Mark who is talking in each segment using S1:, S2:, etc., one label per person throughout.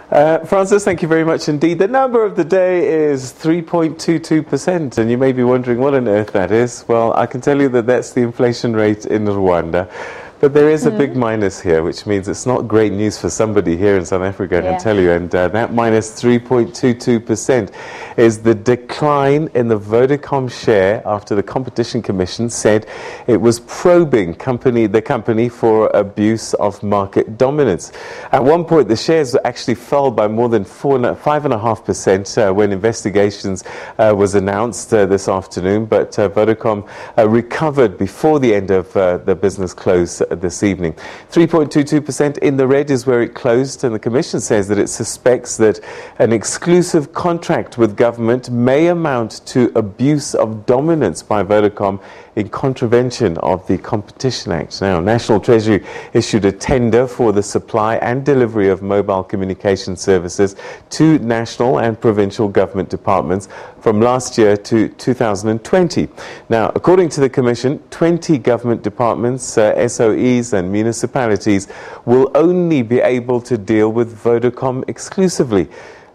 S1: Francis, thank you very much indeed. The number of the day is 3.22%, and you may be wondering what on earth that is. Well, I can tell you that that's the inflation rate in Rwanda. But there is a big minus here, which means it's not great news for somebody here in South Africa, I can tell you. And that minus 3.22% is the decline in the Vodacom share after the Competition Commission said it was probing the company for abuse of market dominance. At one point, the shares actually fell by more than 5.5% when investigations was announced this afternoon. But Vodacom recovered before the end of the business close this evening. 3.22% in the red is where it closed, and the Commission says that it suspects that an exclusive contract with government may amount to abuse of dominance by Vodacom in contravention of the Competition Act. Now, National Treasury issued a tender for the supply and delivery of mobile communication services to national and provincial government departments from last year to 2020. Now, according to the Commission, 20 government departments, SOEs and municipalities will only be able to deal with Vodacom exclusively.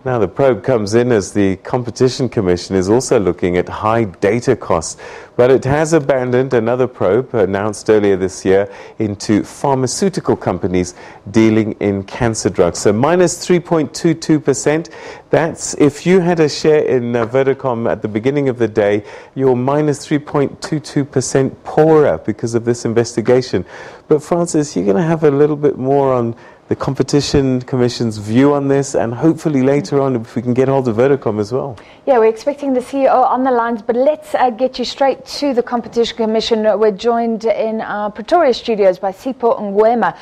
S1: Now, the probe comes in as the Competition Commission is also looking at high data costs, but it has abandoned another probe announced earlier this year into pharmaceutical companies dealing in cancer drugs. So minus 3.22%, that's if you had a share in Vodacom at the beginning of the day, you're minus 3.22% poorer because of this investigation. But Francis, you're going to have a little bit more on the Competition Commission's view on this, and hopefully later on if we can get hold of Vodacom as well. Yeah,
S2: we're expecting the CEO on the lines, but let's get you straight to the Competition Commission. We're joined in our Pretoria studios by Sipho Ngwema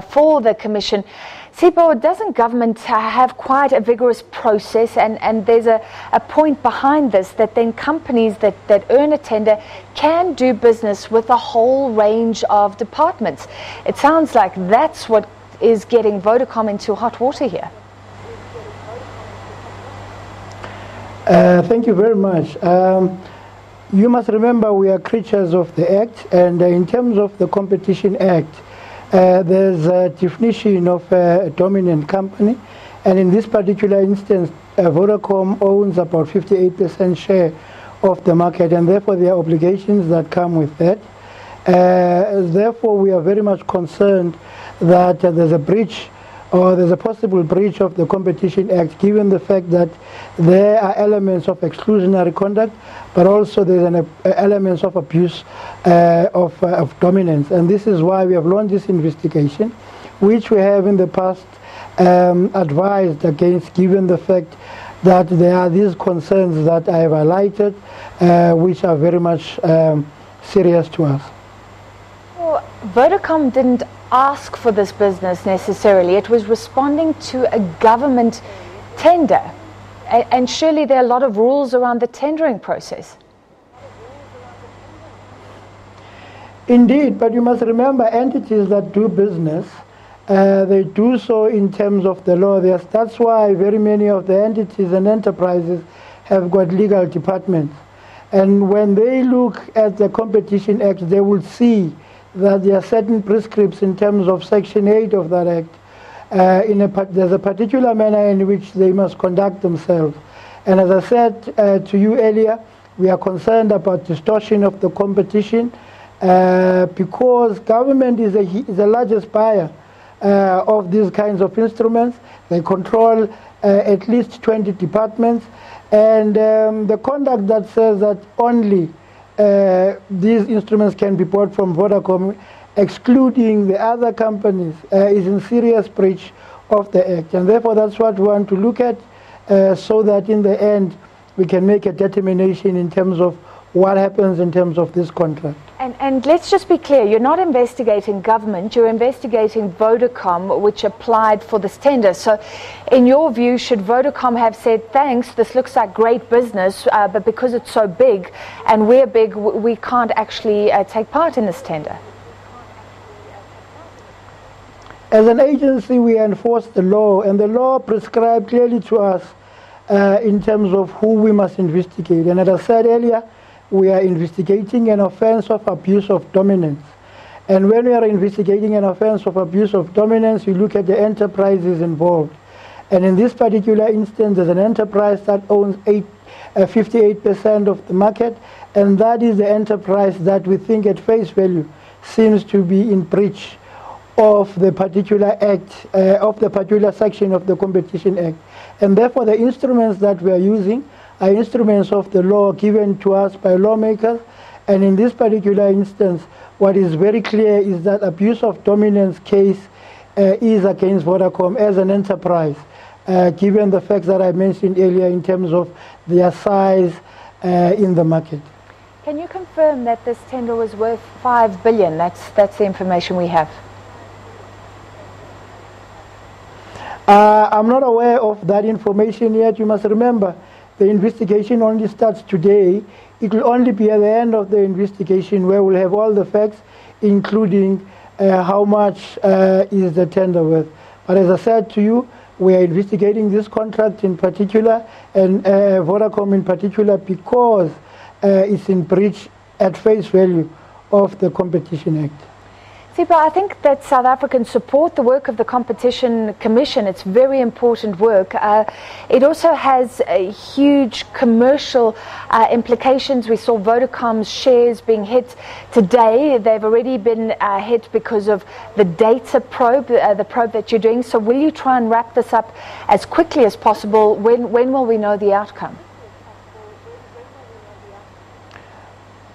S2: for the Commission. Sipho, doesn't government have quite a vigorous process, and there's a point behind this that then companies that earn a tender can do business with a whole range of departments? It sounds like that's what is getting Vodacom into hot water here.
S3: Thank you very much. You must remember we are creatures of the Act, and in terms of the Competition Act, there's a definition of a dominant company, and in this particular instance, Vodacom owns about 58% share of the market, and therefore there are obligations that come with that. Therefore, we are very much concerned that there's a breach, or there's a possible breach of the Competition Act, given the fact that there are elements of exclusionary conduct, but also there's an elements of abuse of dominance. And this is why we have launched this investigation, which we have in the past advised against, given the fact that there are these concerns that I have highlighted, which are very much serious to us.
S2: Well, Vodacom didn't ask for this business necessarily. It was responding to a government tender. And surely there are a lot of rules around the tendering process.
S3: Indeed, but you must remember, entities that do business, they do so in terms of the law. That's why very many of the entities and enterprises have got legal departments. And when they look at the Competition Act, they will see that there are certain prescripts in terms of Section 8 of that Act. There's a particular manner in which they must conduct themselves. And as I said to you earlier, we are concerned about distortion of the competition because government is the largest buyer of these kinds of instruments. They control at least 20 departments. And the conduct that says that only these instruments can be bought from Vodacom, excluding the other companies, is in serious breach of the Act. And therefore that's what we want to look at, so that in the end we can make a determination in terms of what happens in terms of this contract.
S2: And let's just be clear, you're not investigating government, you're investigating Vodacom, which applied for this tender. So in your view, should Vodacom have said, thanks, this looks like great business, but because it's so big and we're big, we can't actually take part in this tender?
S3: As an agency, we enforce the law, and the law prescribes clearly to us in terms of who we must investigate. And as I said earlier, we are investigating an offense of abuse of dominance. And when we are investigating an offense of abuse of dominance, you look at the enterprises involved. And in this particular instance, there's an enterprise that owns 58% of the market, and that is the enterprise that we think at face value seems to be in breach of the particular act, of the particular section of the Competition Act. And therefore the instruments that we are using are instruments of the law given to us by lawmakers. And in this particular instance, what is very clear is that abuse of dominance case is against Vodacom as an enterprise, given the facts that I mentioned earlier in terms of their size in the market.
S2: Can you confirm that this tender was worth 5 billion? That's the information we have.
S3: I'm not aware of that information yet. You must remember, the investigation only starts today. It will only be at the end of the investigation where we'll have all the facts, including how much is the tender worth. But as I said to you, we are investigating this contract in particular, and Vodacom in particular, because it's in breach at face value of the Competition Act.
S2: Sipho, I think that South Africans support the work of the Competition Commission. It's very important work. It also has huge commercial implications. We saw Vodacom's shares being hit today. They've already been hit because of the data probe, the probe that you're doing. So will you try and wrap this up as quickly as possible? When will we know the outcome?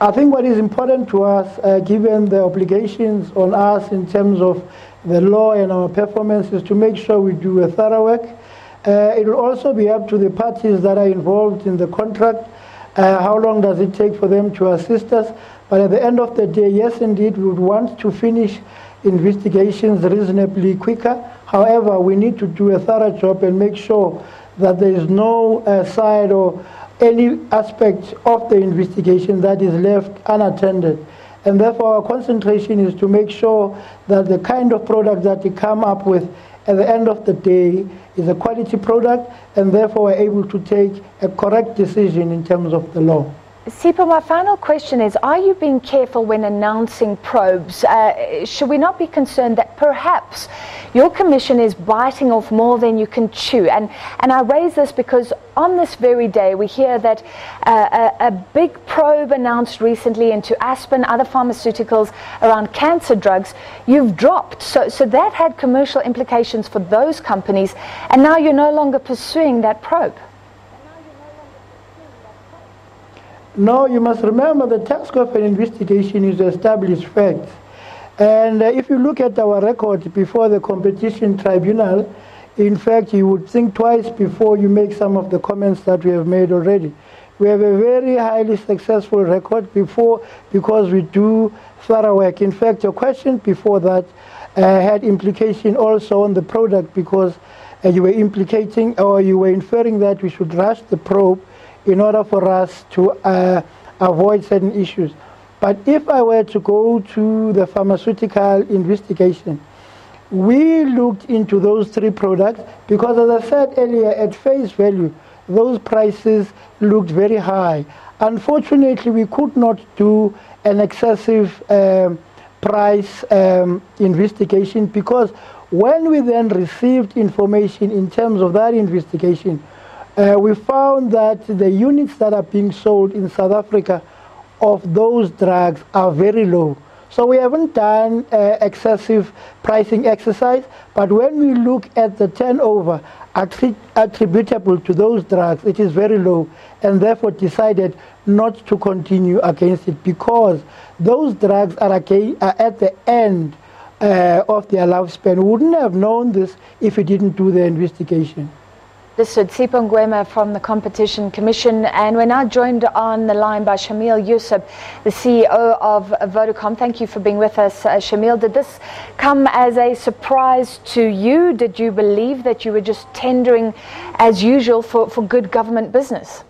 S3: I think what is important to us, given the obligations on us in terms of the law and our performance, is to make sure we do a thorough work. It will also be up to the parties that are involved in the contract. How long does it take for them to assist us? But at the end of the day, yes, indeed, we would want to finish investigations reasonably quicker. However, we need to do a thorough job and make sure that there is no side or any aspect of the investigation that is left unattended. And therefore our concentration is to make sure that the kind of product that we come up with at the end of the day is a quality product, and therefore we're able to take a correct decision in terms of the law.
S2: Sipho, my final question is, are you being careful when announcing probes? Should we not be concerned that perhaps your commission is biting off more than you can chew? And I raise this because on this very day we hear that a big probe announced recently into Aspen, other pharmaceuticals around cancer drugs, you've dropped. So that had commercial implications for those companies, and now you're no longer pursuing that probe.
S3: No, you must remember the task of an investigation is to establish facts. And if you look at our record before the Competition Tribunal, in fact, you would think twice before you make some of the comments that we have made already. We have a very highly successful record because we do thorough work. In fact, your question before that had implication also on the product, because you were implicating or you were inferring that we should rush the probe in order for us to avoid certain issues. But if I were to go to the pharmaceutical investigation, we looked into those three products because, as I said earlier, at face value, those prices looked very high. Unfortunately, we could not do an excessive price investigation, because when we then received information in terms of that investigation, we found that the units that are being sold in South Africa of those drugs are very low. So we haven't done excessive pricing exercise, but when we look at the turnover attributable to those drugs, it is very low, and therefore decided not to continue against it, because those drugs are at the end of their lifespan. We wouldn't have known this if we didn't do the investigation.
S2: This is Sipho Ngwema from the Competition Commission, and we're now joined on the line by Shamil Yusuf, the CEO of Vodacom. Thank you for being with us, Shamil. Did this come as a surprise to you? Did you believe that you were just tendering as usual for good government business?